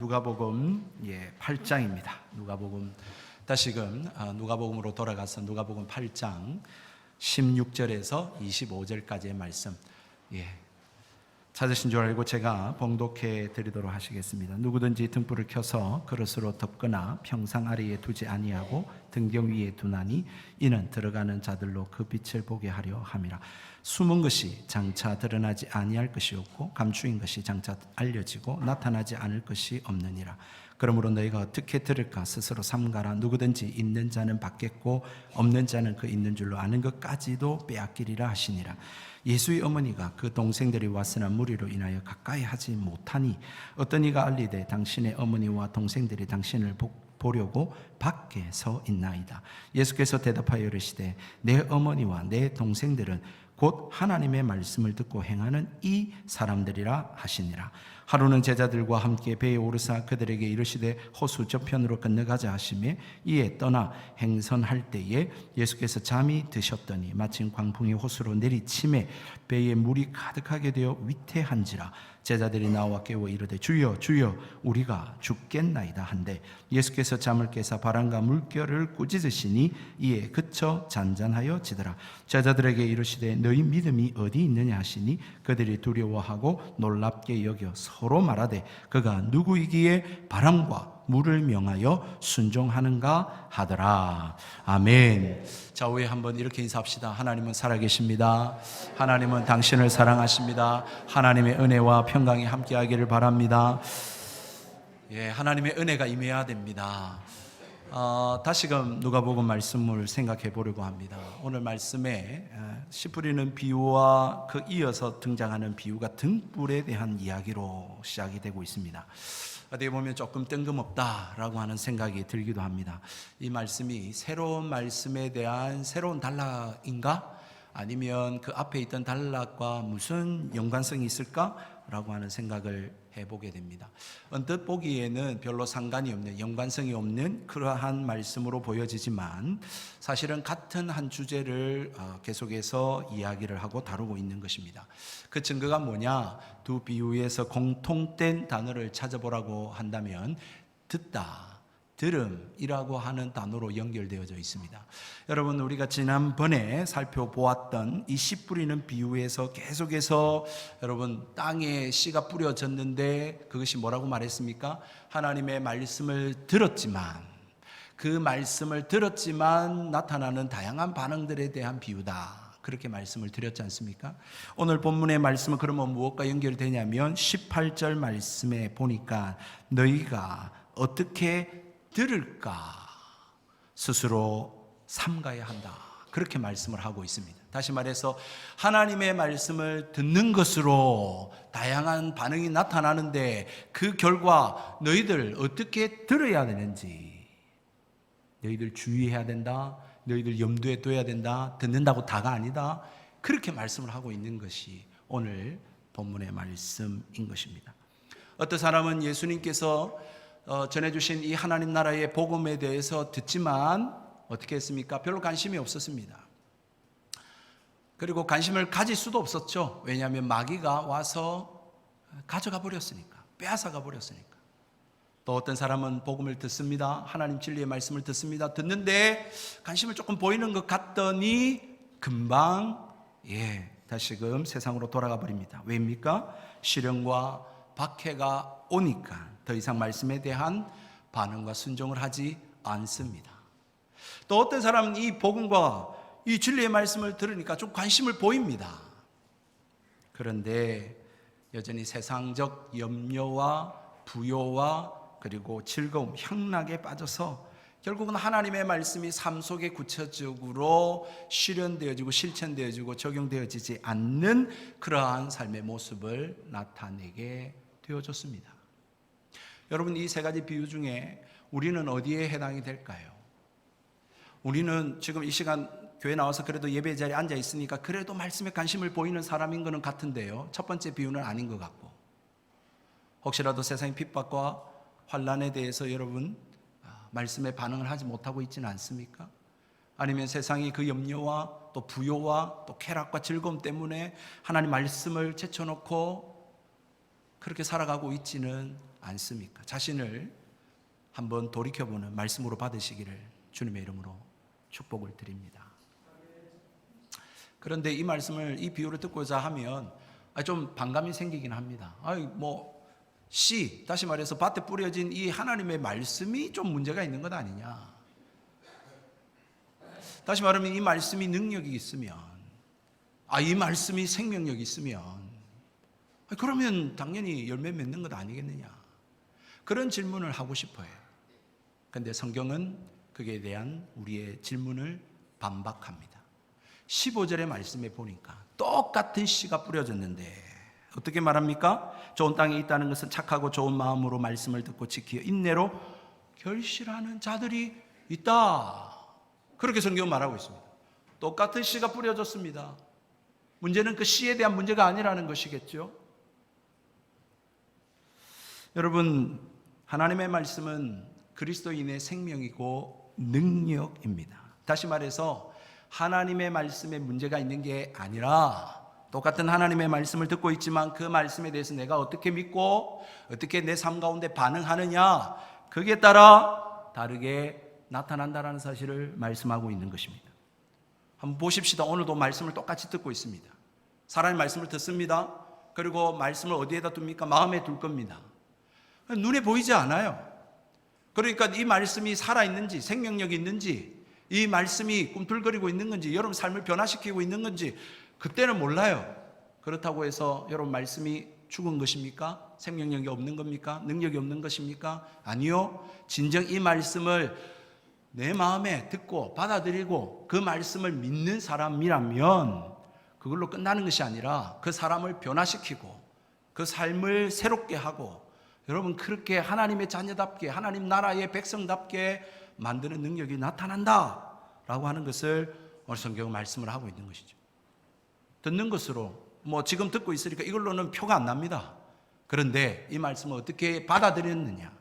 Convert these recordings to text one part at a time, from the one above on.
누가복음 8장입니다. 누가복음 다시금 누가복음으로 돌아가서 누가복음 8장 16절에서 25절까지의 말씀 찾으신 줄 알고 제가 봉독해 드리도록 하시겠습니다. 누구든지 등불을 켜서 그릇으로 덮거나 평상 아래에 두지 아니하고 등경 위에 두나니 이는 들어가는 자들로 그 빛을 보게 하려 함이라. 숨은 것이 장차 드러나지 아니할 것이 없고 감추인 것이 장차 알려지고 나타나지 않을 것이 없느니라. 그러므로 너희가 어떻게 들을까 스스로 삼가라. 누구든지 있는 자는 받겠고 없는 자는 그 있는 줄로 아는 것까지도 빼앗기리라 하시니라. 예수의 어머니가 그 동생들이 왔으나 무리로 인하여 가까이 하지 못하니 어떤 이가 알리되 당신의 어머니와 동생들이 당신을 보려고 밖에 서 있나이다. 예수께서 대답하여 이르시되 내 어머니와 내 동생들은 곧 하나님의 말씀을 듣고 행하는 이 사람들이라 하시니라. 하루는 제자들과 함께 배에 오르사 그들에게 이르시되 호수 저편으로 건너가자 하시매 이에 떠나 행선할 때에 예수께서 잠이 드셨더니 마침 광풍이 호수로 내리침에 배에 물이 가득하게 되어 위태한지라. 제자들이 나와 깨워 이르되 주여 주여 우리가 죽겠나이다 한데 예수께서 잠을 깨사 바람과 물결을 꾸짖으시니 이에 그쳐 잔잔하여 지더라. 제자들에게 이르시되 너희 믿음이 어디 있느냐 하시니 그들이 두려워하고 놀랍게 여겨 서로 말하되 그가 누구이기에 바람과 물을 명하여 순종하는가 하더라. 아멘. 자, 우리 한번 이렇게 인사합시다. 하나님은 살아계십니다. 하나님은 당신을 사랑하십니다. 하나님의 은혜와 평강이 함께하기를 바랍니다. 하나님의 은혜가 임해야 됩니다. 다시금 누가복음 말씀을 생각해 보려고 합니다. 오늘 말씀에 씨 뿌리는 비유와 그 이어서 등장하는 비유가 등불에 대한 이야기로 시작이 되고 있습니다. 어떻게 보면 조금 뜬금없다라고 하는 생각이 들기도 합니다. 이 말씀이 새로운 말씀에 대한 새로운 단락인가? 아니면 그 앞에 있던 단락과 무슨 연관성이 있을까라고 하는 생각을 해보게 됩니다. 언뜻 보기에는 별로 상관이 없는, 연관성이 없는 그러한 말씀으로 보여지지만 사실은 같은 한 주제를 계속해서 이야기를 하고 다루고 있는 것입니다. 그 증거가 뭐냐? 두 비유에서 공통된 단어를 찾아보라고 한다면 듣다, 들음이라고 하는 단어로 연결되어져 있습니다. 여러분, 우리가 지난번에 살펴보았던 이 씨 뿌리는 비유에서 계속해서 여러분 땅에 씨가 뿌려졌는데 그것이 뭐라고 말했습니까? 하나님의 말씀을 들었지만 그 말씀을 들었지만 나타나는 다양한 반응들에 대한 비유다. 그렇게 말씀을 드렸지 않습니까? 오늘 본문의 말씀은 그러면 무엇과 연결되냐면 18절 말씀에 보니까 너희가 어떻게 들을까 스스로 삼가야 한다. 그렇게 말씀을 하고 있습니다. 다시 말해서 하나님의 말씀을 듣는 것으로 다양한 반응이 나타나는데 그 결과 너희들 어떻게 들어야 되는지 너희들 주의해야 된다. 너희들 염두에 둬야 된다. 듣는다고 다가 아니다. 그렇게 말씀을 하고 있는 것이 오늘 본문의 말씀인 것입니다. 어떤 사람은 예수님께서 전해주신 이 하나님 나라의 복음에 대해서 듣지만 어떻게 했습니까? 별로 관심이 없었습니다. 그리고 관심을 가질 수도 없었죠. 왜냐하면 마귀가 와서 가져가 버렸으니까, 빼앗아가 버렸으니까. 또 어떤 사람은 복음을 듣습니다. 하나님 진리의 말씀을 듣습니다. 듣는데 관심을 조금 보이는 것 같더니 금방 다시금 세상으로 돌아가 버립니다. 왜입니까? 시련과 박해가 오니까 더 이상 말씀에 대한 반응과 순종을 하지 않습니다. 또 어떤 사람은 이 복음과 이 진리의 말씀을 들으니까 좀 관심을 보입니다. 그런데 여전히 세상적 염려와 부요와 그리고 즐거움, 향락에 빠져서 결국은 하나님의 말씀이 삶 속에 구체적으로 실현되어지고 실천되어지고 적용되어지지 않는 그러한 삶의 모습을 나타내게 되어졌습니다. 여러분, 이 세 가지 비유 중에 우리는 어디에 해당이 될까요? 우리는 지금 이 시간 교회 나와서 그래도 예배 자리에 앉아 있으니까 그래도 말씀에 관심을 보이는 사람인 것은 같은데요, 첫 번째 비유는 아닌 것 같고, 혹시라도 세상의 핍박과 환난에 대해서 여러분 말씀에 반응을 하지 못하고 있지는 않습니까? 아니면 세상의 그 염려와 또 부요와 또 쾌락과 즐거움 때문에 하나님 말씀을 제쳐놓고 그렇게 살아가고 있지는 않습니까? 자신을 한번 돌이켜보는 말씀으로 받으시기를 주님의 이름으로 축복을 드립니다. 그런데 이 말씀을, 이 비유를 듣고자 하면 좀 반감이 생기긴 합니다. 씨, 다시 말해서 밭에 뿌려진 이 하나님의 말씀이 좀 문제가 있는 것 아니냐. 다시 말하면 이 말씀이 능력이 있으면, 이 말씀이 생명력이 있으면, 그러면 당연히 열매 맺는 것 아니겠느냐. 그런 질문을 하고 싶어요. 그런데 성경은 그에 대한 우리의 질문을 반박합니다. 15절의 말씀에 보니까 똑같은 씨가 뿌려졌는데 어떻게 말합니까? 좋은 땅에 있다는 것은 착하고 좋은 마음으로 말씀을 듣고 지키어 인내로 결실하는 자들이 있다. 그렇게 성경은 말하고 있습니다. 똑같은 씨가 뿌려졌습니다. 문제는 그 씨에 대한 문제가 아니라는 것이겠죠. 여러분, 하나님의 말씀은 그리스도인의 생명이고 능력입니다. 다시 말해서 하나님의 말씀에 문제가 있는 게 아니라 똑같은 하나님의 말씀을 듣고 있지만 그 말씀에 대해서 내가 어떻게 믿고 어떻게 내 삶 가운데 반응하느냐, 거기에 따라 다르게 나타난다는 사실을 말씀하고 있는 것입니다. 한번 보십시다. 오늘도 말씀을 똑같이 듣고 있습니다. 사람의 말씀을 듣습니다. 그리고 말씀을 어디에다 둡니까? 마음에 둘 겁니다. 눈에 보이지 않아요. 그러니까 이 말씀이 살아있는지, 생명력이 있는지, 이 말씀이 꿈틀거리고 있는 건지, 여러분 삶을 변화시키고 있는 건지 그때는 몰라요. 그렇다고 해서 여러분 말씀이 죽은 것입니까? 생명력이 없는 겁니까? 능력이 없는 것입니까? 아니요. 진정 이 말씀을 내 마음에 듣고 받아들이고 그 말씀을 믿는 사람이라면 그걸로 끝나는 것이 아니라 그 사람을 변화시키고 그 삶을 새롭게 하고, 여러분 그렇게 하나님의 자녀답게, 하나님 나라의 백성답게 만드는 능력이 나타난다라고 하는 것을 오늘 성경은 말씀을 하고 있는 것이죠. 듣는 것으로 지금 듣고 있으니까 이걸로는 표가 안 납니다. 그런데 이 말씀을 어떻게 받아들였느냐,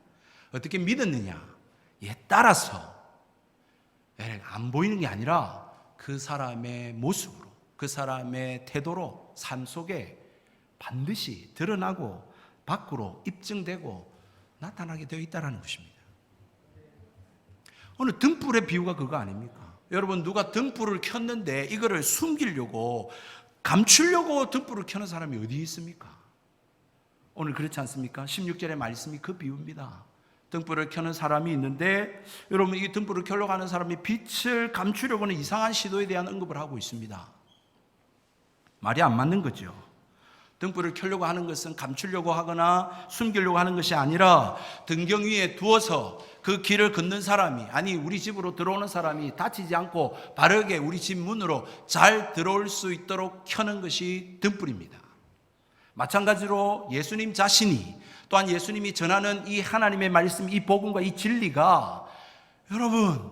어떻게 믿었느냐에 따라서 안 보이는 게 아니라 그 사람의 모습으로, 그 사람의 태도로 삶 속에 반드시 드러나고 밖으로 입증되고 나타나게 되어 있다는 것입니다. 오늘 등불의 비유가 그거 아닙니까? 여러분, 누가 등불을 켰는데 이거를 숨기려고, 감추려고 등불을 켜는 사람이 어디 있습니까? 오늘 그렇지 않습니까? 16절의 말씀이 그 비유입니다. 등불을 켜는 사람이 있는데, 여러분 이 등불을 켜려고 하는 사람이 빛을 감추려고 하는 이상한 시도에 대한 언급을 하고 있습니다. 말이 안 맞는 거죠. 등불을 켜려고 하는 것은 감추려고 하거나 숨기려고 하는 것이 아니라 등경 위에 두어서 그 길을 걷는 사람이, 아니 우리 집으로 들어오는 사람이 다치지 않고 바르게 우리 집 문으로 잘 들어올 수 있도록 켜는 것이 등불입니다. 마찬가지로 예수님 자신이, 또한 예수님이 전하는 이 하나님의 말씀, 이 복음과 이 진리가 여러분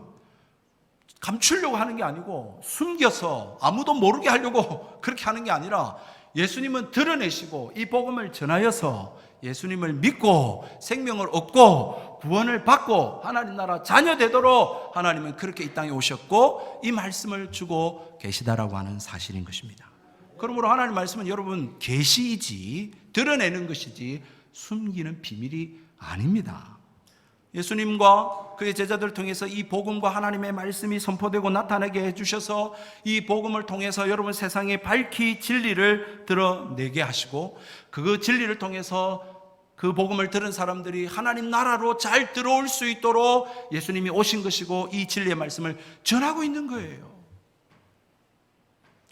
감추려고 하는 게 아니고 숨겨서 아무도 모르게 하려고 그렇게 하는 게 아니라 예수님은 드러내시고 이 복음을 전하여서 예수님을 믿고 생명을 얻고 구원을 받고 하나님 나라 자녀 되도록 하나님은 그렇게 이 땅에 오셨고 이 말씀을 주고 계시다라고 하는 사실인 것입니다. 그러므로 하나님 말씀은 여러분 계시이지, 드러내는 것이지 숨기는 비밀이 아닙니다. 예수님과 그의 제자들을 통해서 이 복음과 하나님의 말씀이 선포되고 나타나게 해주셔서 이 복음을 통해서 여러분 세상에 밝히 진리를 드러내게 하시고, 그 진리를 통해서 그 복음을 들은 사람들이 하나님 나라로 잘 들어올 수 있도록 예수님이 오신 것이고 이 진리의 말씀을 전하고 있는 거예요.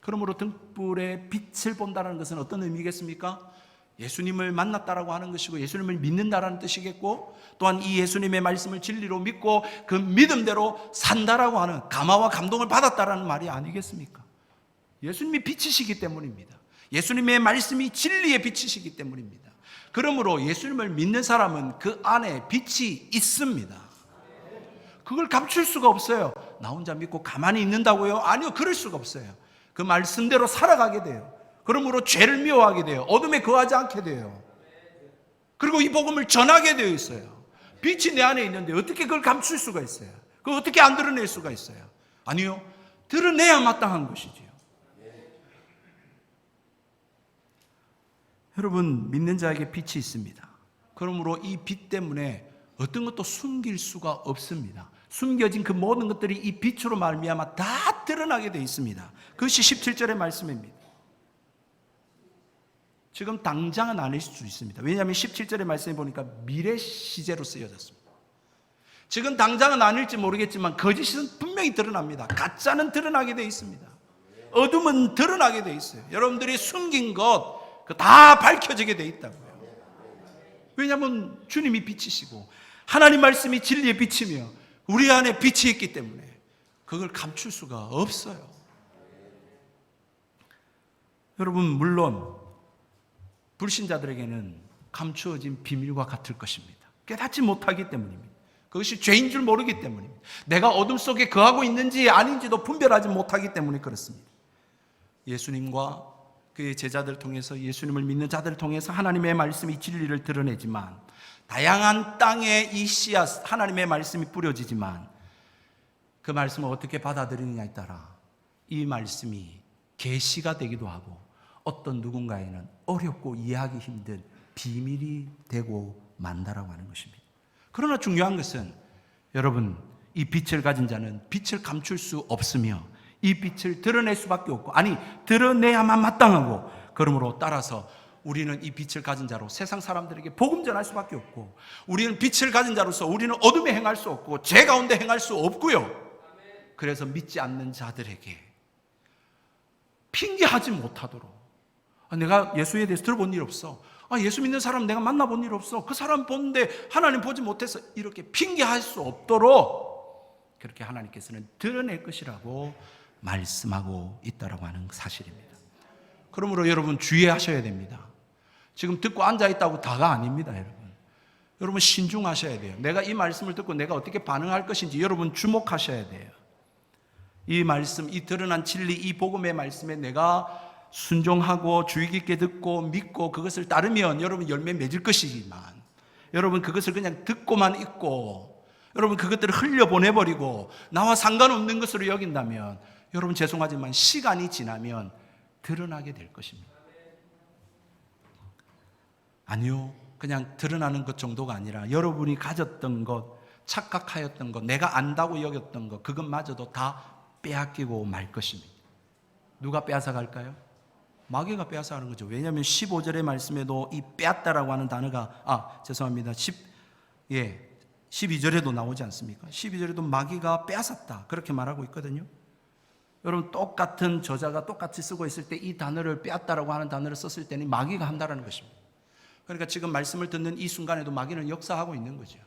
그러므로 등불의 빛을 본다는 것은 어떤 의미겠습니까? 예수님을 만났다라고 하는 것이고 예수님을 믿는다라는 뜻이겠고, 또한 이 예수님의 말씀을 진리로 믿고 그 믿음대로 산다라고 하는 감화와 감동을 받았다라는 말이 아니겠습니까? 예수님이 빛이시기 때문입니다. 예수님의 말씀이 진리의 빛이시기 때문입니다. 그러므로 예수님을 믿는 사람은 그 안에 빛이 있습니다. 그걸 감출 수가 없어요. 나 혼자 믿고 가만히 있는다고요? 아니요, 그럴 수가 없어요. 그 말씀대로 살아가게 돼요. 그러므로 죄를 미워하게 돼요. 어둠에 거하지 않게 돼요. 그리고 이 복음을 전하게 되어 있어요. 빛이 내 안에 있는데 어떻게 그걸 감출 수가 있어요? 그걸 어떻게 안 드러낼 수가 있어요? 아니요, 드러내야 마땅한 것이지요. 여러분, 믿는 자에게 빛이 있습니다. 그러므로 이 빛 때문에 어떤 것도 숨길 수가 없습니다. 숨겨진 그 모든 것들이 이 빛으로 말미암아 다 드러나게 되어 있습니다. 그것이 17절의 말씀입니다. 지금 당장은 아닐 수 있습니다. 왜냐하면 17절의 말씀에 보니까 미래 시제로 쓰여졌습니다. 지금 당장은 아닐지 모르겠지만 거짓은 분명히 드러납니다. 가짜는 드러나게 되어 있습니다. 어둠은 드러나게 되어 있어요. 여러분들이 숨긴 것 다 밝혀지게 되어 있다고요. 왜냐하면 주님이 빛이시고 하나님 말씀이 진리의 빛이며 우리 안에 빛이 있기 때문에 그걸 감출 수가 없어요. 여러분, 물론 불신자들에게는 감추어진 비밀과 같을 것입니다. 깨닫지 못하기 때문입니다. 그것이 죄인 줄 모르기 때문입니다. 내가 어둠 속에 거하고 있는지 아닌지도 분별하지 못하기 때문에 그렇습니다. 예수님과 그의 제자들을 통해서, 예수님을 믿는 자들을 통해서 하나님의 말씀이 진리를 드러내지만, 다양한 땅에 이 씨앗 하나님의 말씀이 뿌려지지만 그 말씀을 어떻게 받아들이느냐에 따라 이 말씀이 계시가 되기도 하고 어떤 누군가에는 어렵고 이해하기 힘든 비밀이 되고 만다라고 하는 것입니다. 그러나 중요한 것은 여러분, 이 빛을 가진 자는 빛을 감출 수 없으며 이 빛을 드러낼 수밖에 없고, 아니 드러내야만 마땅하고, 그러므로 따라서 우리는 이 빛을 가진 자로 세상 사람들에게 복음 전할 수밖에 없고, 우리는 빛을 가진 자로서 우리는 어둠에 행할 수 없고 죄 가운데 행할 수 없고요. 그래서 믿지 않는 자들에게 핑계하지 못하도록, 내가 예수에 대해서 들어본 일 없어, 예수 믿는 사람 내가 만나본 일 없어, 그 사람 보는데 하나님 보지 못해서, 이렇게 핑계할 수 없도록 그렇게 하나님께서는 드러낼 것이라고 말씀하고 있다라고 하는 사실입니다. 그러므로 여러분 주의하셔야 됩니다. 지금 듣고 앉아있다고 다가 아닙니다. 여러분 신중하셔야 돼요. 내가 이 말씀을 듣고 내가 어떻게 반응할 것인지 여러분 주목하셔야 돼요. 이 말씀, 이 드러난 진리, 이 복음의 말씀에 내가 순종하고 주의 깊게 듣고 믿고 그것을 따르면 여러분 열매 맺을 것이지만, 여러분 그것을 그냥 듣고만 있고 여러분 그것들을 흘려보내버리고 나와 상관없는 것으로 여긴다면, 여러분 죄송하지만 시간이 지나면 드러나게 될 것입니다. 아니요, 그냥 드러나는 것 정도가 아니라 여러분이 가졌던 것, 착각하였던 것, 내가 안다고 여겼던 것, 그것마저도 다 빼앗기고 말 것입니다. 누가 빼앗아 갈까요? 마귀가 빼앗아 가는 거죠. 왜냐하면 15절의 말씀에도 이 빼앗다라고 하는 단어가 12절에도 나오지 않습니까? 12절에도 마귀가 빼앗았다 그렇게 말하고 있거든요. 여러분 똑같은 저자가 똑같이 쓰고 있을 때 이 단어를 빼앗다라고 하는 단어를 썼을 때는 마귀가 한다라는 것입니다. 그러니까 지금 말씀을 듣는 이 순간에도 마귀는 역사하고 있는 거죠.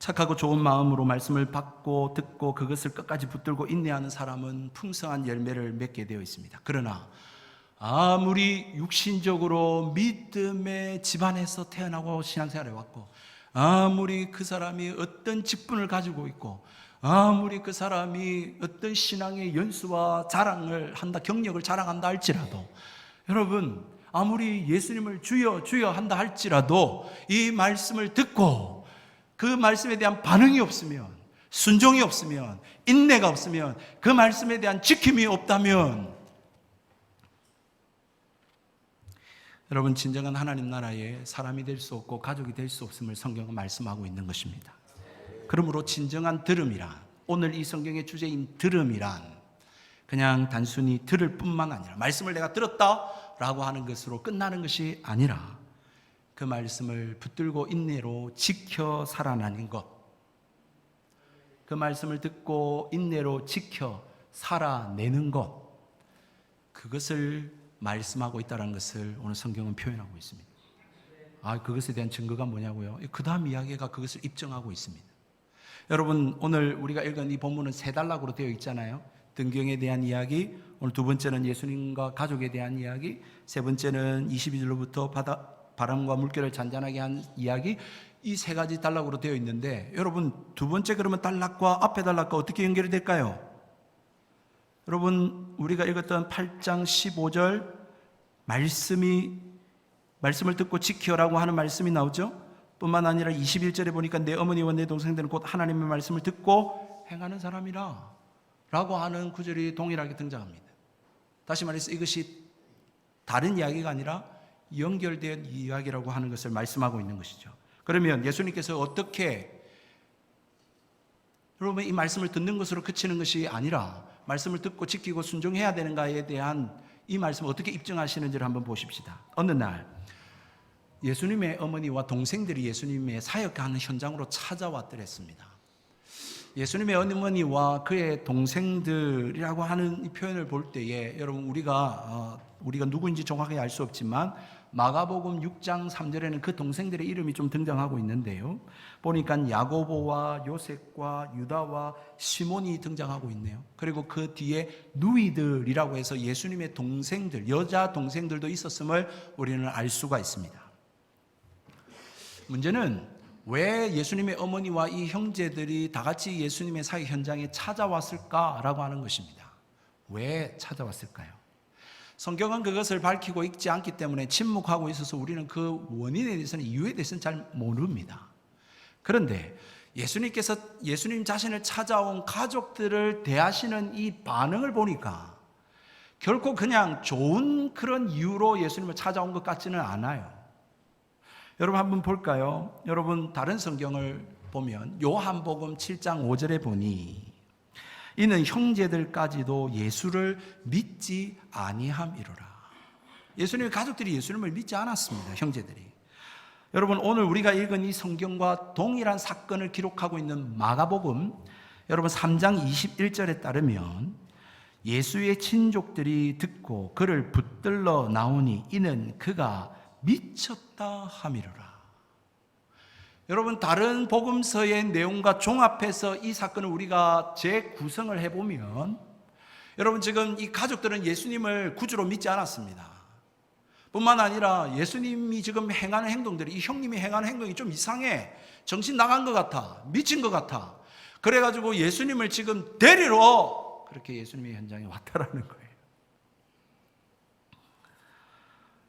착하고 좋은 마음으로 말씀을 받고 듣고 그것을 끝까지 붙들고 인내하는 사람은 풍성한 열매를 맺게 되어 있습니다. 그러나 아무리 육신적으로 믿음의 집안에서 태어나고 신앙생활을 해왔고, 아무리 그 사람이 어떤 직분을 가지고 있고, 아무리 그 사람이 어떤 신앙의 연수와 자랑을 한다, 경력을 자랑한다 할지라도, 여러분 아무리 예수님을 주여 주여 한다 할지라도 이 말씀을 듣고 그 말씀에 대한 반응이 없으면, 순종이 없으면, 인내가 없으면, 그 말씀에 대한 지킴이 없다면, 여러분 진정한 하나님 나라의 사람이 될 수 없고 가족이 될 수 없음을 성경은 말씀하고 있는 것입니다. 그러므로 진정한 들음이란, 오늘 이 성경의 주제인 들음이란 그냥 단순히 들을 뿐만 아니라, 말씀을 내가 들었다라고 하는 것으로 끝나는 것이 아니라 그 말씀을 붙들고 인내로 지켜 살아나는 것, 그 말씀을 듣고 인내로 지켜 살아내는 것, 그것을 말씀하고 있다는 것을 오늘 성경은 표현하고 있습니다. 그것에 대한 증거가 뭐냐고요? 그 다음 이야기가 그것을 입증하고 있습니다. 여러분 오늘 우리가 읽은 이 본문은 세 단락으로 되어 있잖아요. 등경에 대한 이야기, 오늘 두 번째는 예수님과 가족에 대한 이야기, 세 번째는 22절로부터 바람과 물결을 잔잔하게 한 이야기, 이 세 가지 단락으로 되어 있는데, 여러분 두 번째 그러면 단락과 앞에 단락과 어떻게 연결이 될까요? 여러분 우리가 읽었던 8장 15절 말씀을 듣고 지켜라고 하는 말씀이 나오죠. 뿐만 아니라 21절에 보니까 내 어머니와 내 동생들은 곧 하나님의 말씀을 듣고 행하는 사람이라 라고 하는 구절이 동일하게 등장합니다. 다시 말해서 이것이 다른 이야기가 아니라 연결된 이야기라고 하는 것을 말씀하고 있는 것이죠. 그러면 예수님께서 어떻게, 여러분, 이 말씀을 듣는 것으로 그치는 것이 아니라 말씀을 듣고 지키고 순종해야 되는가에 대한 이 말씀을 어떻게 입증하시는지를 한번 보십시다. 어느 날 예수님의 어머니와 동생들이 예수님의 사역하는 현장으로 찾아왔더랬습니다. 예수님의 어머니와 그의 동생들이라고 하는 이 표현을 볼 때에 여러분, 우리가 누구인지 정확하게 알 수 없지만 마가복음 6장 3절에는 그 동생들의 이름이 좀 등장하고 있는데요, 보니까 야고보와 요셉과 유다와 시몬이 등장하고 있네요. 그리고 그 뒤에 누이들이라고 해서 예수님의 동생들, 여자 동생들도 있었음을 우리는 알 수가 있습니다. 문제는 왜 예수님의 어머니와 이 형제들이 다 같이 예수님의 사역 현장에 찾아왔을까라고 하는 것입니다. 왜 찾아왔을까요? 성경은 그것을 밝히고 있지 않기 때문에 침묵하고 있어서 우리는 그 원인에 대해서는, 이유에 대해서는 잘 모릅니다. 그런데 예수님께서 예수님 자신을 찾아온 가족들을 대하시는 이 반응을 보니까 결코 그냥 좋은 그런 이유로 예수님을 찾아온 것 같지는 않아요. 여러분 한번 볼까요? 여러분 다른 성경을 보면 요한복음 7장 5절에 보니 이는 형제들까지도 예수를 믿지 아니함이로라. 예수님의 가족들이 예수님을 믿지 않았습니다. 형제들이. 여러분 오늘 우리가 읽은 이 성경과 동일한 사건을 기록하고 있는 마가복음 여러분 3장 21절에 따르면 예수의 친족들이 듣고 그를 붙들러 나오니 이는 그가 미쳤다 함이로라. 여러분 다른 복음서의 내용과 종합해서 이 사건을 우리가 재구성을 해보면 여러분 지금 이 가족들은 예수님을 구주로 믿지 않았습니다. 뿐만 아니라 예수님이 지금 행하는 행동들이, 이 형님이 행하는 행동이 좀 이상해, 정신 나간 것 같아, 미친 것 같아, 그래가지고 예수님을 지금 데리러 그렇게 예수님의 현장에 왔다라는 거예요.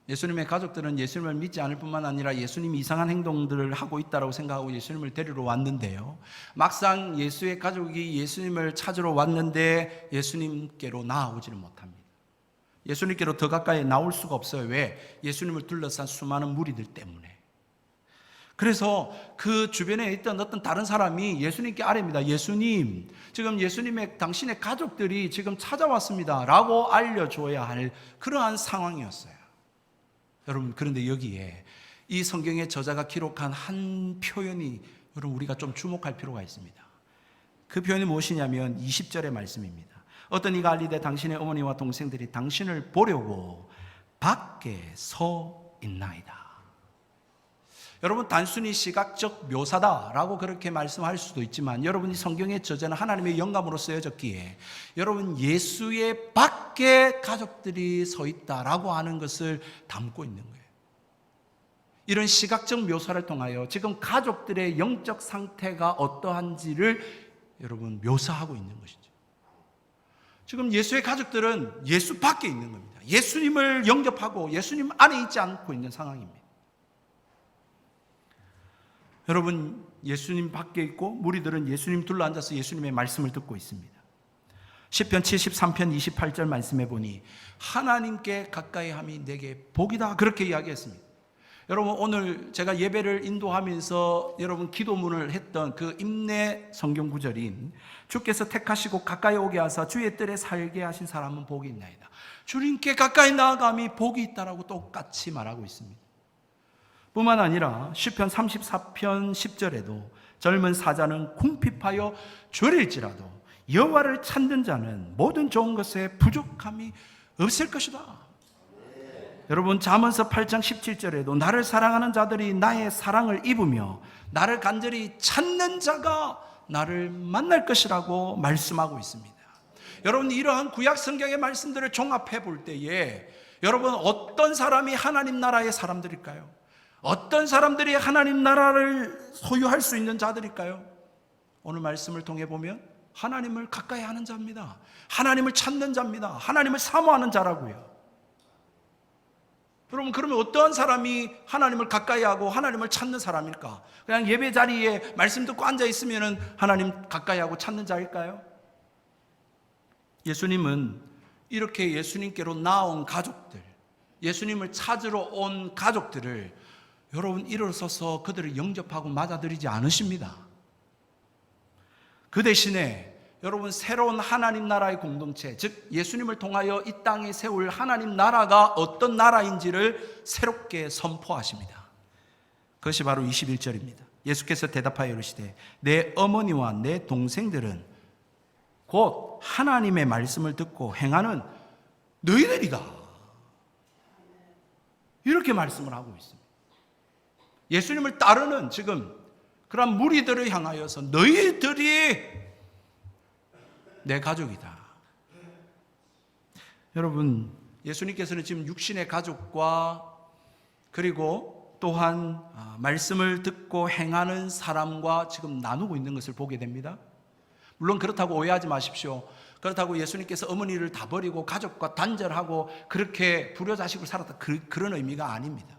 예수님의 가족들은 예수님을 믿지 않을 뿐만 아니라 예수님이 이상한 행동들을 하고 있다고 생각하고 예수님을 데리러 왔는데요, 막상 예수의 가족이 예수님을 찾으러 왔는데 예수님께로 나아오지를 못합니다. 예수님께로 더 가까이 나올 수가 없어요. 왜? 예수님을 둘러싼 수많은 무리들 때문에. 그래서 그 주변에 있던 어떤 다른 사람이 예수님께 아뢰입니다. 예수님, 지금 당신의 가족들이 지금 찾아왔습니다 라고 알려줘야 할 그러한 상황이었어요. 여러분 그런데 여기에 이 성경의 저자가 기록한 한 표현이 여러분 우리가 좀 주목할 필요가 있습니다. 그 표현이 무엇이냐면 20절의 말씀입니다. 어떤 이가 알리되 당신의 어머니와 동생들이 당신을 보려고 밖에 서 있나이다. 여러분 단순히 시각적 묘사다라고 그렇게 말씀할 수도 있지만 여러분 이 성경의 저자는 하나님의 영감으로 쓰여졌기에 여러분 예수의 밖에 가족들이 서 있다라고 하는 것을 담고 있는 거예요. 이런 시각적 묘사를 통하여 지금 가족들의 영적 상태가 어떠한지를 여러분 묘사하고 있는 것이죠. 지금 예수의 가족들은 예수 밖에 있는 겁니다. 예수님을 영접하고 예수님 안에 있지 않고 있는 상황입니다. 여러분 예수님 밖에 있고 무리들은 예수님 둘러앉아서 예수님의 말씀을 듣고 있습니다. 시편 73편 28절 말씀해 보니 하나님께 가까이함이 내게 복이다 그렇게 이야기했습니다. 여러분 오늘 제가 예배를 인도하면서 여러분 기도문을 했던 그 임내 성경 구절인 주께서 택하시고 가까이 오게 하사 주의 뜰에 살게 하신 사람은 복이 있나이다. 주님께 가까이 나아감이 복이 있다라고 똑같이 말하고 있습니다. 뿐만 아니라 시편 34편 10절에도 젊은 사자는 궁핍하여 졸일지라도 여호와를 찾는 자는 모든 좋은 것에 부족함이 없을 것이다. 여러분 잠언서 8장 17절에도 나를 사랑하는 자들이 나의 사랑을 입으며 나를 간절히 찾는 자가 나를 만날 것이라고 말씀하고 있습니다. 여러분 이러한 구약 성경의 말씀들을 종합해 볼 때에 여러분 어떤 사람이 하나님 나라의 사람들일까요? 어떤 사람들이 하나님 나라를 소유할 수 있는 자들일까요? 오늘 말씀을 통해 보면 하나님을 가까이 하는 자입니다. 하나님을 찾는 자입니다. 하나님을 사모하는 자라고요. 여러분 그러면 어떠한 사람이 하나님을 가까이 하고 하나님을 찾는 사람일까? 그냥 예배 자리에 말씀 듣고 앉아 있으면 하나님 가까이 하고 찾는 자일까요? 예수님은 이렇게 예수님께로 나온 가족들, 예수님을 찾으러 온 가족들을 여러분 일어서서 그들을 영접하고 맞아들이지 않으십니다. 그 대신에 여러분 새로운 하나님 나라의 공동체, 즉 예수님을 통하여 이 땅에 세울 하나님 나라가 어떤 나라인지를 새롭게 선포하십니다. 그것이 바로 21절입니다. 예수께서 대답하여 이르시되 내 어머니와 내 동생들은 곧 하나님의 말씀을 듣고 행하는 너희들이다. 이렇게 말씀을 하고 있습니다. 예수님을 따르는 지금 그런 무리들을 향하여서 너희들이 내 가족이다. 여러분, 예수님께서는 지금 육신의 가족과 그리고 또한 말씀을 듣고 행하는 사람과 지금 나누고 있는 것을 보게 됩니다. 물론 그렇다고 오해하지 마십시오. 그렇다고 예수님께서 어머니를 다 버리고 가족과 단절하고 그렇게 불효자식으로 살았다, 그런 의미가 아닙니다.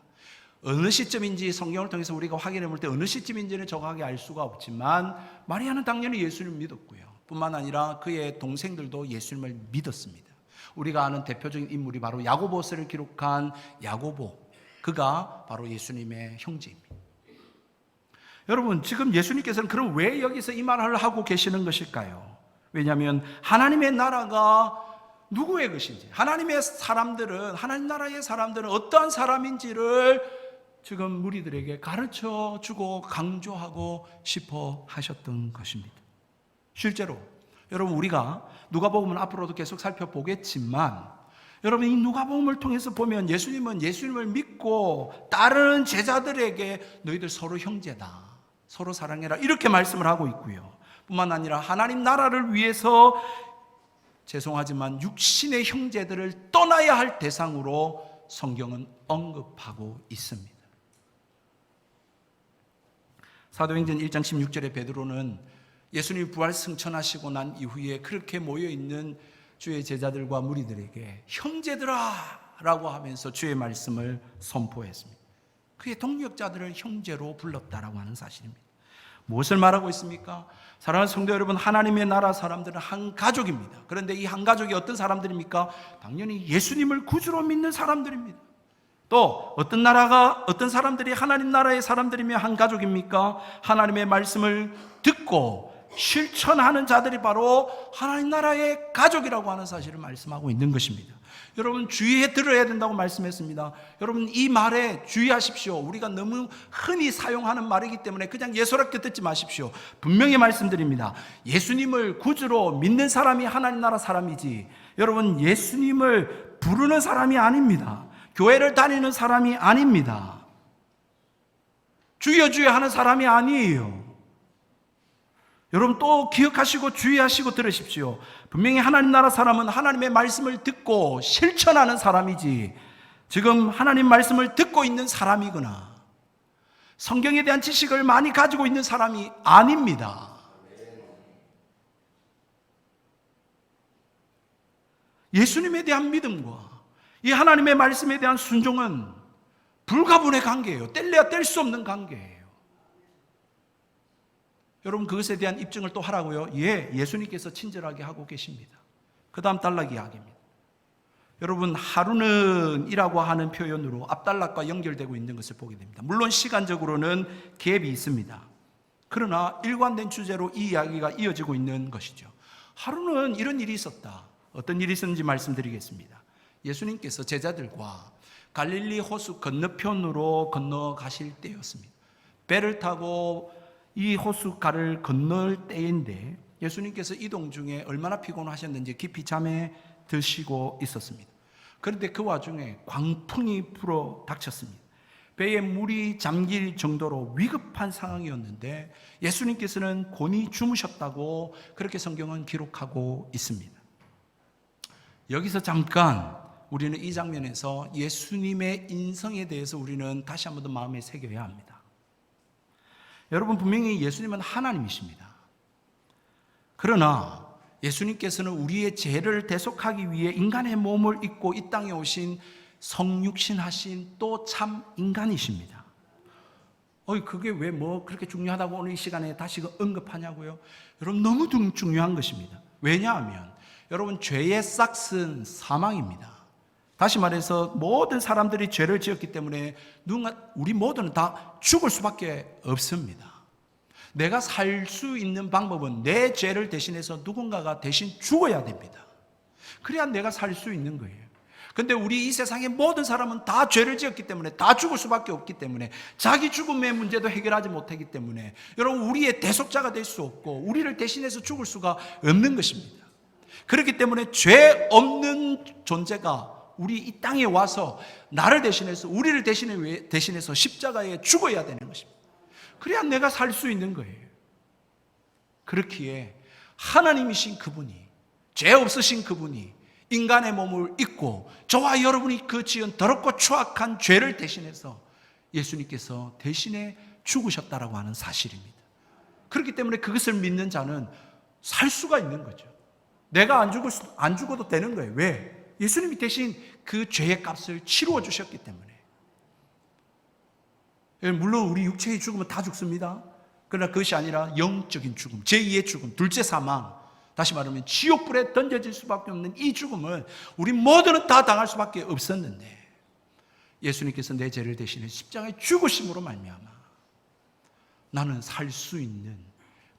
어느 시점인지 성경을 통해서 우리가 확인해 볼 때 어느 시점인지는 정확하게 알 수가 없지만 마리아는 당연히 예수님을 믿었고요. 뿐만 아니라 그의 동생들도 예수님을 믿었습니다. 우리가 아는 대표적인 인물이 바로 야고보서를 기록한 야고보, 그가 바로 예수님의 형제입니다. 여러분, 지금 예수님께서는 그럼 왜 여기서 이 말을 하고 계시는 것일까요? 왜냐하면 하나님의 나라가 누구의 것인지, 하나님의 사람들은, 하나님 나라의 사람들은 어떠한 사람인지를 지금 무리들에게 가르쳐 주고 강조하고 싶어 하셨던 것입니다. 실제로 여러분, 우리가 누가복음은 앞으로도 계속 살펴보겠지만 여러분, 이 누가복음을 통해서 보면 예수님은 예수님을 믿고 따르는 제자들에게 너희들 서로 형제다, 서로 사랑해라, 이렇게 말씀을 하고 있고요. 뿐만 아니라 하나님 나라를 위해서 죄송하지만 육신의 형제들을 떠나야 할 대상으로 성경은 언급하고 있습니다. 사도행전 1장 16절에 베드로는 예수님이 부활 승천하시고 난 이후에 그렇게 모여있는 주의 제자들과 무리들에게 형제들아 라고 하면서 주의 말씀을 선포했습니다. 그의 동력자들을 형제로 불렀다라고 하는 사실입니다. 무엇을 말하고 있습니까? 사랑하는 성도 여러분, 하나님의 나라 사람들은 한 가족입니다. 그런데 이 한 가족이 어떤 사람들입니까? 당연히 예수님을 구주로 믿는 사람들입니다. 또 어떤 사람들이 하나님 나라의 사람들이며 한 가족입니까? 하나님의 말씀을 듣고 실천하는 자들이 바로 하나님 나라의 가족이라고 하는 사실을 말씀하고 있는 것입니다. 여러분, 주의해 들어야 된다고 말씀했습니다. 여러분, 이 말에 주의하십시오. 우리가 너무 흔히 사용하는 말이기 때문에 그냥 예사롭게 듣지 마십시오. 분명히 말씀드립니다. 예수님을 구주로 믿는 사람이 하나님 나라 사람이지, 여러분, 예수님을 부르는 사람이 아닙니다. 교회를 다니는 사람이 아닙니다. 주여 주여 하는 사람이 아니에요. 여러분, 또 기억하시고 주의하시고 들으십시오. 분명히 하나님 나라 사람은 하나님의 말씀을 듣고 실천하는 사람이지, 지금 하나님 말씀을 듣고 있는 사람이거나 성경에 대한 지식을 많이 가지고 있는 사람이 아닙니다. 예수님에 대한 믿음과 이 하나님의 말씀에 대한 순종은 불가분의 관계예요. 뗄래야 뗄 수 없는 관계예요. 여러분, 그것에 대한 입증을 또 하라고요? 예, 예수님께서 친절하게 하고 계십니다. 그 다음 단락 이야기입니다. 여러분, 하루는 이라고 하는 표현으로 앞단락과 연결되고 있는 것을 보게 됩니다. 물론 시간적으로는 갭이 있습니다. 그러나 일관된 주제로 이 이야기가 이어지고 있는 것이죠. 하루는 이런 일이 있었다. 어떤 일이 있었는지 말씀드리겠습니다. 예수님께서 제자들과 갈릴리 호수 건너편으로 건너가실 때였습니다. 배를 타고 이 호숫가를 건널 때인데 예수님께서 이동 중에 얼마나 피곤하셨는지 깊이 잠에 드시고 있었습니다. 그런데 그 와중에 광풍이 불어 닥쳤습니다. 배에 물이 잠길 정도로 위급한 상황이었는데 예수님께서는 곤히 주무셨다고 그렇게 성경은 기록하고 있습니다. 여기서 잠깐 우리는 이 장면에서 예수님의 인성에 대해서 우리는 다시 한 번 더 마음에 새겨야 합니다. 여러분, 분명히 예수님은 하나님이십니다. 그러나 예수님께서는 우리의 죄를 대속하기 위해 인간의 몸을 입고 이 땅에 오신 성육신하신 또 참 인간이십니다. 그게 왜 그렇게 중요하다고 오늘 이 시간에 다시 언급하냐고요? 여러분, 너무 중요한 것입니다. 왜냐하면 여러분, 죄의 싹은 사망입니다. 다시 말해서 모든 사람들이 죄를 지었기 때문에 우리 모두는 다 죽을 수밖에 없습니다. 내가 살 수 있는 방법은 내 죄를 대신해서 누군가가 대신 죽어야 됩니다. 그래야 내가 살 수 있는 거예요. 근데 우리 이 세상의 모든 사람은 다 죄를 지었기 때문에 다 죽을 수밖에 없기 때문에 자기 죽음의 문제도 해결하지 못하기 때문에 여러분 우리의 대속자가 될 수 없고 우리를 대신해서 죽을 수가 없는 것입니다. 그렇기 때문에 죄 없는 존재가 우리 이 땅에 와서 나를 대신해서 우리를 대신해서 십자가에 죽어야 되는 것입니다. 그래야 내가 살 수 있는 거예요. 그렇기에 하나님이신 그분이, 죄 없으신 그분이 인간의 몸을 입고 저와 여러분이 그 지은 더럽고 추악한 죄를 대신해서 예수님께서 대신에 죽으셨다라고 하는 사실입니다. 그렇기 때문에 그것을 믿는 자는 살 수가 있는 거죠. 내가 안 죽어도 되는 거예요. 왜? 예수님이 대신 그 죄의 값을 치루어 주셨기 때문에. 물론 우리 육체의 죽음은 다 죽습니다. 그러나 그것이 아니라 영적인 죽음, 제2의 죽음, 둘째 사망, 다시 말하면 지옥불에 던져질 수밖에 없는 이 죽음을 우리 모두는 다 당할 수밖에 없었는데 예수님께서 내 죄를 대신해 십자가에 죽으심으로 말미암아 나는 살 수 있는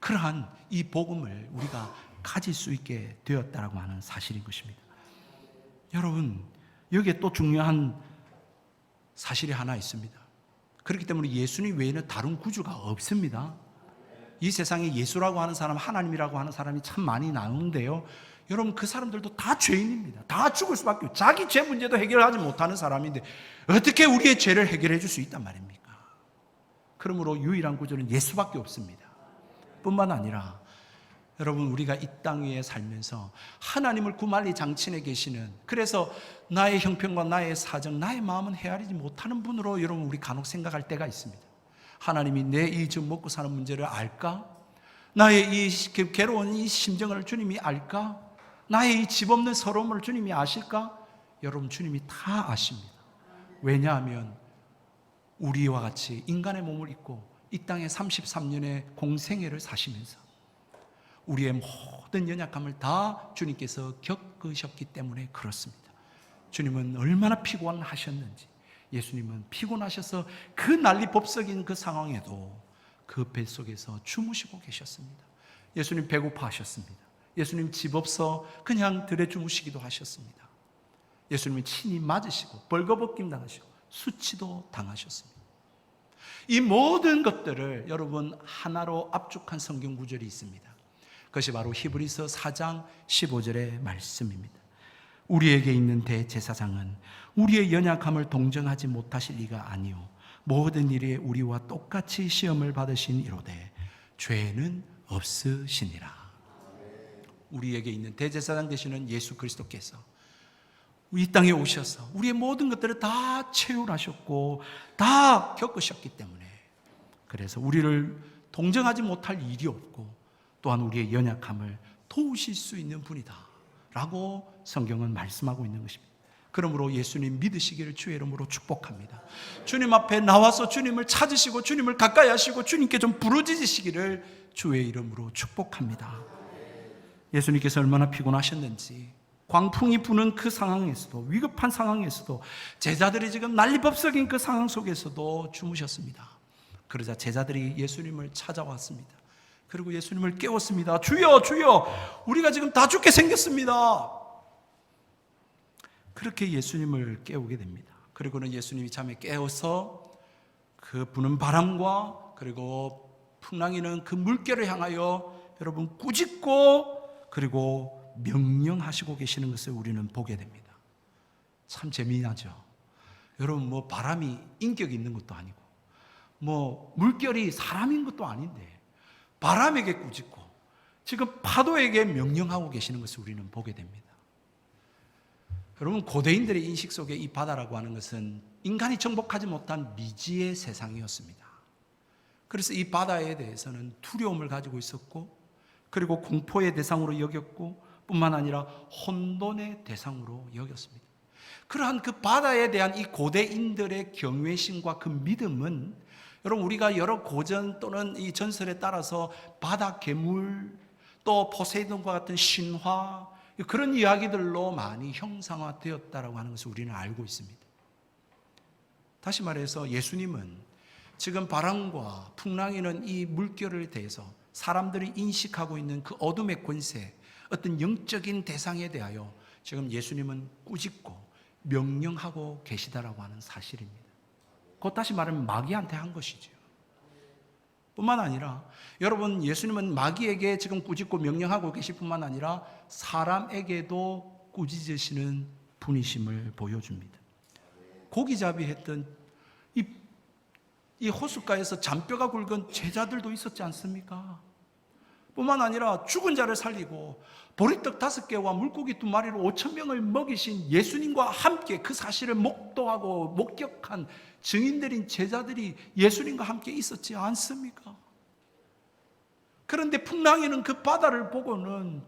그러한 이 복음을 우리가 가질 수 있게 되었다라고 하는 사실인 것입니다. 여러분, 여기에 또 중요한 사실이 하나 있습니다. 그렇기 때문에 예수님 외에는 다른 구주가 없습니다. 이 세상에 예수라고 하는 사람, 하나님이라고 하는 사람이 참 많이 나오는데요, 여러분 그 사람들도 다 죄인입니다. 다 죽을 수밖에 없어요. 자기 죄 문제도 해결하지 못하는 사람인데 어떻게 우리의 죄를 해결해 줄 수 있단 말입니까? 그러므로 유일한 구주는 예수밖에 없습니다. 뿐만 아니라 여러분 우리가 이 땅 위에 살면서 하나님을 구말리 장친해 계시는, 그래서 나의 형편과 나의 사정, 나의 마음은 헤아리지 못하는 분으로 여러분 우리 간혹 생각할 때가 있습니다. 하나님이 내 이 지금 먹고 사는 문제를 알까? 나의 이 괴로운 이 심정을 주님이 알까? 나의 이 집 없는 서러움을 주님이 아실까? 여러분 주님이 다 아십니다. 왜냐하면 우리와 같이 인간의 몸을 입고 이 땅에 33년의 공생애를 사시면서 우리의 모든 연약함을 다 주님께서 겪으셨기 때문에 그렇습니다. 주님은 얼마나 피곤하셨는지, 예수님은 피곤하셔서 그 난리법석인 그 상황에도 그 뱃속에서 주무시고 계셨습니다. 예수님 배고파하셨습니다. 예수님 집 없어 그냥 들에 주무시기도 하셨습니다. 예수님이 친히 맞으시고 벌거벗김 당하시고 수치도 당하셨습니다. 이 모든 것들을 여러분 하나로 압축한 성경 구절이 있습니다. 그것이 바로 히브리서 4장 15절의 말씀입니다. 우리에게 있는 대제사장은 우리의 연약함을 동정하지 못하실 리가 아니요 모든 일에 우리와 똑같이 시험을 받으신 이로되 죄는 없으시니라. 우리에게 있는 대제사장 되시는 예수 그리스도께서 이 땅에 오셔서 우리의 모든 것들을 다 체휼하셨고 다 겪으셨기 때문에, 그래서 우리를 동정하지 못할 일이 없고 또한 우리의 연약함을 도우실 수 있는 분이다 라고 성경은 말씀하고 있는 것입니다. 그러므로 예수님 믿으시기를 주의 이름으로 축복합니다. 주님 앞에 나와서 주님을 찾으시고 주님을 가까이 하시고 주님께 좀 부르짖으시기를 주의 이름으로 축복합니다. 예수님께서 얼마나 피곤하셨는지, 광풍이 부는 그 상황에서도, 위급한 상황에서도, 제자들이 지금 난리법석인 그 상황 속에서도 주무셨습니다. 그러자 제자들이 예수님을 찾아왔습니다. 그리고 예수님을 깨웠습니다. 주여, 주여, 우리가 지금 다 죽게 생겼습니다. 그렇게 예수님을 깨우게 됩니다. 그리고는 예수님이 잠에 깨어서 그 부는 바람과 그리고 풍랑이는 그 물결을 향하여 여러분 꾸짖고 그리고 명령하시고 계시는 것을 우리는 보게 됩니다. 참 재미나죠. 여러분 뭐 바람이 인격이 있는 것도 아니고 뭐 물결이 사람인 것도 아닌데 바람에게 꾸짖고 지금 파도에게 명령하고 계시는 것을 우리는 보게 됩니다. 여러분 고대인들의 인식 속에 이 바다라고 하는 것은 인간이 정복하지 못한 미지의 세상이었습니다. 그래서 이 바다에 대해서는 두려움을 가지고 있었고 그리고 공포의 대상으로 여겼고 뿐만 아니라 혼돈의 대상으로 여겼습니다. 그러한 그 바다에 대한 이 고대인들의 경외심과 그 믿음은 여러분 우리가 여러 고전 또는 이 전설에 따라서 바다 괴물 또 포세이돈과 같은 신화 그런 이야기들로 많이 형상화되었다라고 하는 것을 우리는 알고 있습니다. 다시 말해서 예수님은 지금 바람과 풍랑이는 이 물결을 대해서 사람들이 인식하고 있는 그 어둠의 권세, 어떤 영적인 대상에 대하여 지금 예수님은 꾸짖고 명령하고 계시다라고 하는 사실입니다. 곧 다시 말하면 마귀한테 한 것이죠. 뿐만 아니라 여러분, 예수님은 마귀에게 지금 꾸짖고 명령하고 계실 뿐만 아니라 사람에게도 꾸짖으시는 분이심을 보여줍니다. 고기잡이 했던 이 호숫가에서 잔뼈가 굵은 제자들도 있었지 않습니까? 뿐만 아니라 죽은 자를 살리고 보리떡 5개와 물고기 2마리로 5,000명을 먹이신 예수님과 함께 그 사실을 목도하고 목격한 증인들인 제자들이 예수님과 함께 있었지 않습니까? 그런데 풍랑이는 그 바다를 보고는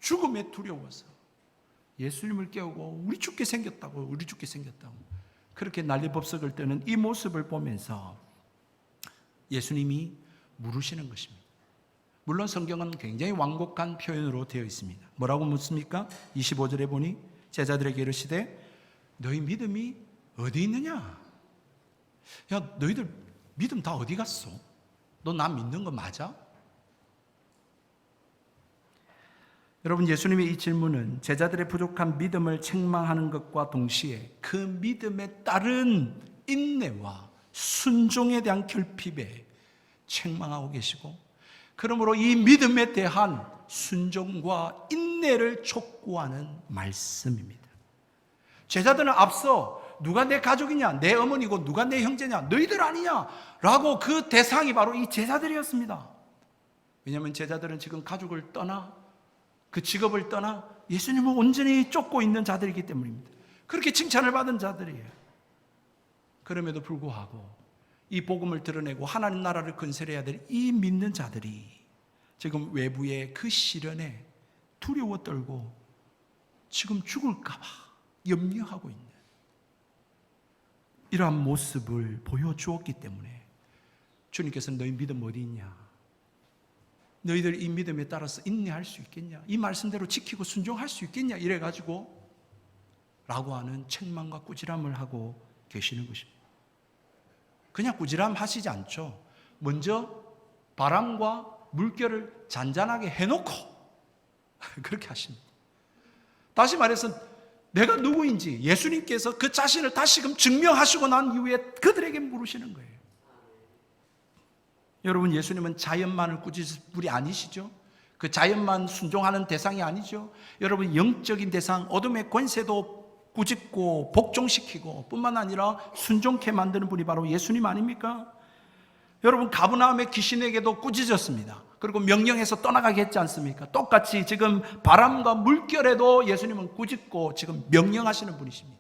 죽음에 두려워서 예수님을 깨우고 우리 죽게 생겼다고 그렇게 난리법석을 떠는 이 모습을 보면서 예수님이 물으시는 것입니다. 물론 성경은 굉장히 완곡한 표현으로 되어 있습니다. 뭐라고 묻습니까? 25절에 보니 제자들에게 이르시되 너희 믿음이 어디 있느냐? 야, 너희들 믿음 다 어디 갔어? 너 나 믿는 거 맞아? 여러분, 예수님의 이 질문은 제자들의 부족한 믿음을 책망하는 것과 동시에 그 믿음에 따른 인내와 순종에 대한 결핍에 책망하고 계시고, 그러므로 이 믿음에 대한 순종과 인내를 촉구하는 말씀입니다. 제자들은 앞서 누가 내 가족이냐, 내 어머니고 누가 내 형제냐, 너희들 아니냐 라고 그 대상이 바로 이 제자들이었습니다. 왜냐하면 제자들은 지금 가족을 떠나 그 직업을 떠나 예수님을 온전히 쫓고 있는 자들이기 때문입니다. 그렇게 칭찬을 받은 자들이에요. 그럼에도 불구하고 이 복음을 드러내고 하나님 나라를 건설해야 될 이 믿는 자들이 지금 외부의 그 시련에 두려워 떨고 지금 죽을까 봐 염려하고 있는 이러한 모습을 보여주었기 때문에 주님께서는 너희 믿음 어디 있냐? 너희들 이 믿음에 따라서 인내할 수 있겠냐? 이 말씀대로 지키고 순종할 수 있겠냐? 이래가지고 라고 하는 책망과 꾸지람을 하고 계시는 것입니다. 그냥 꾸지람 하시지 않죠. 먼저 바람과 물결을 잔잔하게 해놓고 그렇게 하십니다. 다시 말해서 내가 누구인지 예수님께서 그 자신을 다시금 증명하시고 난 이후에 그들에게 물으시는 거예요. 여러분, 예수님은 자연만을 꾸짖을 분이 아니시죠? 그 자연만 순종하는 대상이 아니죠? 여러분, 영적인 대상, 어둠의 권세도 꾸짖고 복종시키고 뿐만 아니라 순종케 만드는 분이 바로 예수님 아닙니까? 여러분, 가버나움의 귀신에게도 꾸짖었습니다. 그리고 명령해서 떠나가게 했지 않습니까? 똑같이 지금 바람과 물결에도 예수님은 꾸짖고 지금 명령하시는 분이십니다.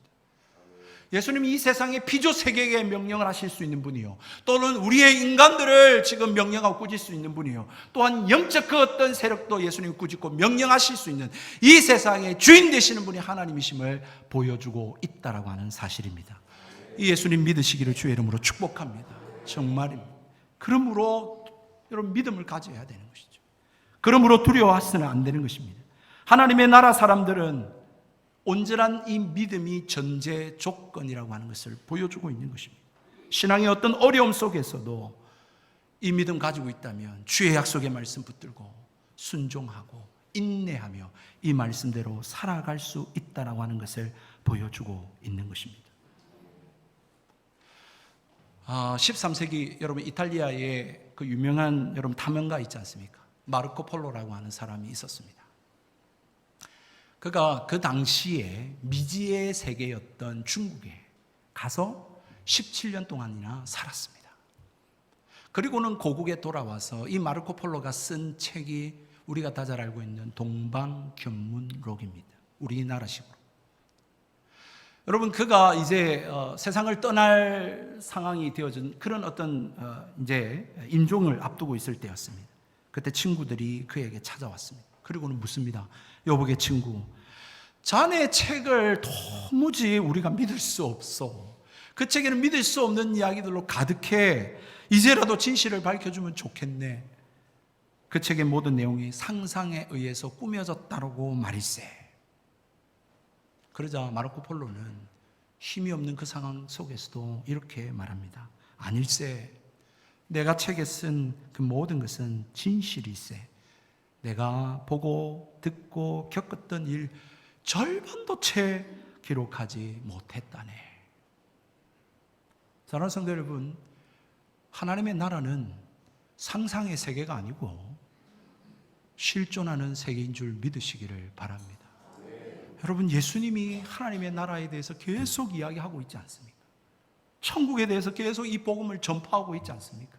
예수님이 이 세상의 피조 세계에 명령을 하실 수 있는 분이요, 또는 우리의 인간들을 지금 명령하고 꾸짖을 수 있는 분이요, 또한 영적 그 어떤 세력도 예수님이 꾸짖고 명령하실 수 있는 이 세상의 주인 되시는 분이 하나님이심을 보여주고 있다라고 하는 사실입니다. 이 예수님 믿으시기를 주의 이름으로 축복합니다. 정말입니다. 그러므로 여러분, 믿음을 가져야 되는 것이죠. 그러므로 두려워하시는 안 되는 것입니다. 하나님의 나라 사람들은 온전한 이 믿음이 전제 조건이라고 하는 것을 보여주고 있는 것입니다. 신앙의 어떤 어려움 속에서도 이 믿음 가지고 있다면 주의 약속의 말씀 붙들고 순종하고 인내하며 이 말씀대로 살아갈 수 있다라고 하는 것을 보여주고 있는 것입니다. 13세기 여러분, 이탈리아에 그 유명한 여러분 탐험가 있지 않습니까? 마르코 폴로라고 하는 사람이 있었습니다. 그가 그 당시에 미지의 세계였던 중국에 가서 17년 동안이나 살았습니다. 그리고는 고국에 돌아와서 이 마르코 폴로가 쓴 책이 우리가 다 잘 알고 있는 동방견문록입니다. 우리나라식으로. 여러분, 그가 이제 세상을 떠날 상황이 되어진 그런 어떤 이제 임종을 앞두고 있을 때였습니다. 그때 친구들이 그에게 찾아왔습니다. 그리고는 묻습니다. 여보게 친구, 자네 책을 도무지 우리가 믿을 수 없어. 그 책에는 믿을 수 없는 이야기들로 가득해. 이제라도 진실을 밝혀주면 좋겠네. 그 책의 모든 내용이 상상에 의해서 꾸며졌다고 말일세. 그러자 마르코 폴로는 힘이 없는 그 상황 속에서도 이렇게 말합니다. 아닐세. 내가 책에 쓴 그 모든 것은 진실일세. 내가 보고 듣고 겪었던 일 절반도 채 기록하지 못했다네. 사랑하는 성도 여러분, 하나님의 나라는 상상의 세계가 아니고 실존하는 세계인 줄 믿으시기를 바랍니다. 여러분, 예수님이 하나님의 나라에 대해서 계속 이야기하고 있지 않습니까? 천국에 대해서 계속 이 복음을 전파하고 있지 않습니까?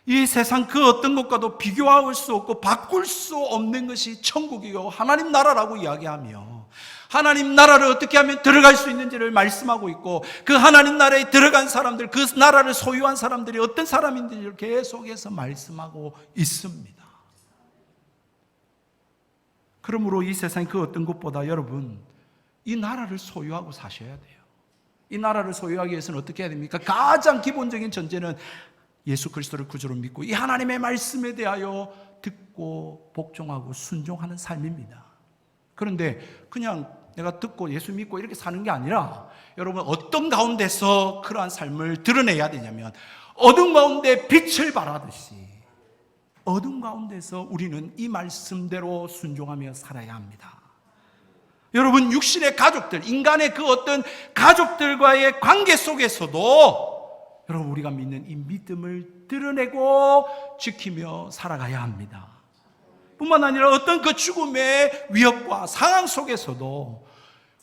이 세상 그 어떤 것과도 비교할 수 없고 바꿀 수 없는 것이 천국이요 하나님 나라라고 이야기하며, 하나님 나라를 어떻게 하면 들어갈 수 있는지를 말씀하고 있고, 그 하나님 나라에 들어간 사람들, 그 나라를 소유한 사람들이 어떤 사람인지를 계속해서 말씀하고 있습니다. 그러므로 이 세상 그 어떤 것보다 여러분, 이 나라를 소유하고 사셔야 돼요. 이 나라를 소유하기 위해서는 어떻게 해야 됩니까? 가장 기본적인 전제는 예수 그리스도를 구주로 믿고 이 하나님의 말씀에 대하여 듣고 복종하고 순종하는 삶입니다. 그런데 그냥 내가 듣고 예수 믿고 이렇게 사는 게 아니라, 여러분 어떤 가운데서 그러한 삶을 드러내야 되냐면, 어둠 가운데 빛을 발하듯이 어둠 가운데서 우리는 이 말씀대로 순종하며 살아야 합니다. 여러분, 육신의 가족들, 인간의 그 어떤 가족들과의 관계 속에서도 여러분, 우리가 믿는 이 믿음을 드러내고 지키며 살아가야 합니다. 뿐만 아니라 어떤 그 죽음의 위협과 상황 속에서도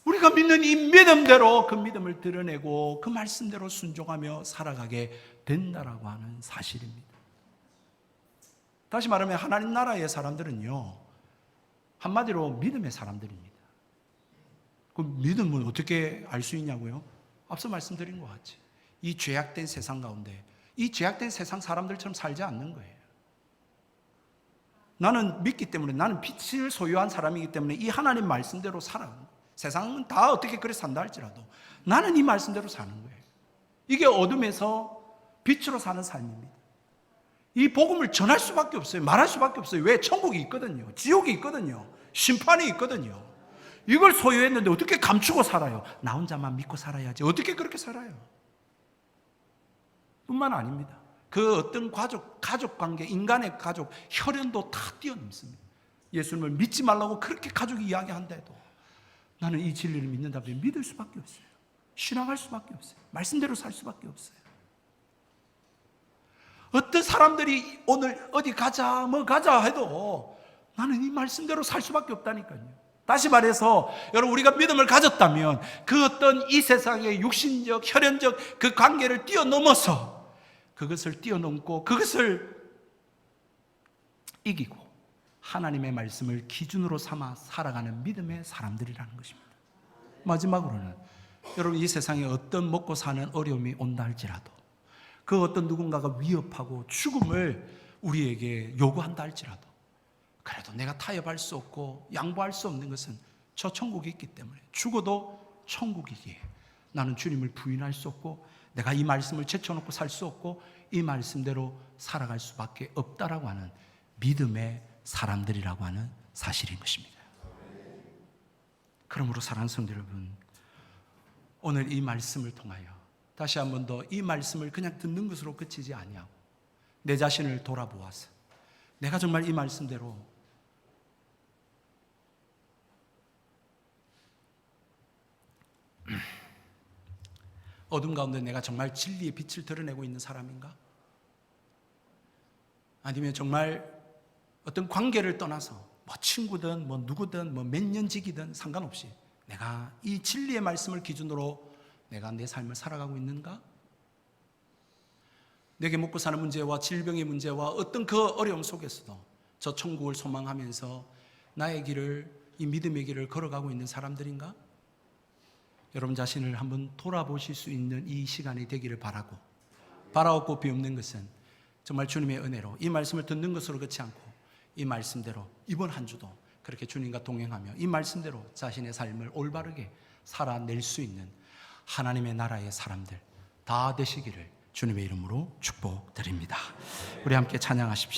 우리가 믿는 이 믿음대로 그 믿음을 드러내고 그 말씀대로 순종하며 살아가게 된다라고 하는 사실입니다. 다시 말하면 하나님 나라의 사람들은요, 한마디로 믿음의 사람들입니다. 그 믿음은 어떻게 알 수 있냐고요? 앞서 말씀드린 것 같이 이 죄악된 세상 가운데 이 죄악된 세상 사람들처럼 살지 않는 거예요. 나는 믿기 때문에, 나는 빛을 소유한 사람이기 때문에 이 하나님 말씀대로 살아. 세상은 다 어떻게 그래 산다 할지라도 나는 이 말씀대로 사는 거예요. 이게 어둠에서 빛으로 사는 삶입니다. 이 복음을 전할 수밖에 없어요. 말할 수밖에 없어요. 왜? 천국이 있거든요. 지옥이 있거든요. 심판이 있거든요. 이걸 소유했는데 어떻게 감추고 살아요? 나 혼자만 믿고 살아야지. 어떻게 그렇게 살아요? 뿐만 아닙니다. 그 어떤 가족 관계, 인간의 가족, 혈연도 다 뛰어넘습니다. 예수님을 믿지 말라고 그렇게 가족이 이야기한데도 나는 이 진리를 믿는다면 믿을 수밖에 없어요. 신앙할 수밖에 없어요. 말씀대로 살 수밖에 없어요. 어떤 사람들이 오늘 어디 가자, 뭐 가자 해도 나는 이 말씀대로 살 수밖에 없다니까요. 다시 말해서 여러분, 우리가 믿음을 가졌다면 그 어떤 이 세상의 육신적, 혈연적 그 관계를 뛰어넘어서 그것을 뛰어넘고 그것을 이기고 하나님의 말씀을 기준으로 삼아 살아가는 믿음의 사람들이라는 것입니다. 마지막으로는 여러분, 이 세상에 어떤 먹고 사는 어려움이 온다 할지라도, 그 어떤 누군가가 위협하고 죽음을 우리에게 요구한다 할지라도, 그래도 내가 타협할 수 없고 양보할 수 없는 것은 저 천국이 있기 때문에, 죽어도 천국이기에 나는 주님을 부인할 수 없고 내가 이 말씀을 제쳐놓고 살 수 없고 이 말씀대로 살아갈 수밖에 없다라고 하는 믿음의 사람들이라고 하는 사실인 것입니다. 그러므로 사랑하는 성도 여러분, 오늘 이 말씀을 통하여 다시 한 번 더 이 말씀을 그냥 듣는 것으로 그치지 아니하고 내 자신을 돌아보아서 내가 정말 이 말씀대로 어둠 가운데 내가 정말 진리의 빛을 드러내고 있는 사람인가? 아니면 정말 어떤 관계를 떠나서 뭐 친구든 뭐 누구든 뭐 몇 년지기든 상관없이 내가 이 진리의 말씀을 기준으로 내가 내 삶을 살아가고 있는가? 내게 먹고 사는 문제와 질병의 문제와 어떤 그 어려움 속에서도 저 천국을 소망하면서 나의 길을, 이 믿음의 길을 걸어가고 있는 사람들인가? 여러분 자신을 한번 돌아보실 수 있는 이 시간이 되기를 바라고, 바라옵고 비옵는 것은 정말 주님의 은혜로 이 말씀을 듣는 것으로 그치 않고 이 말씀대로 이번 한 주도 그렇게 주님과 동행하며 이 말씀대로 자신의 삶을 올바르게 살아낼 수 있는 하나님의 나라의 사람들 다 되시기를 주님의 이름으로 축복드립니다. 우리 함께 찬양하십시다.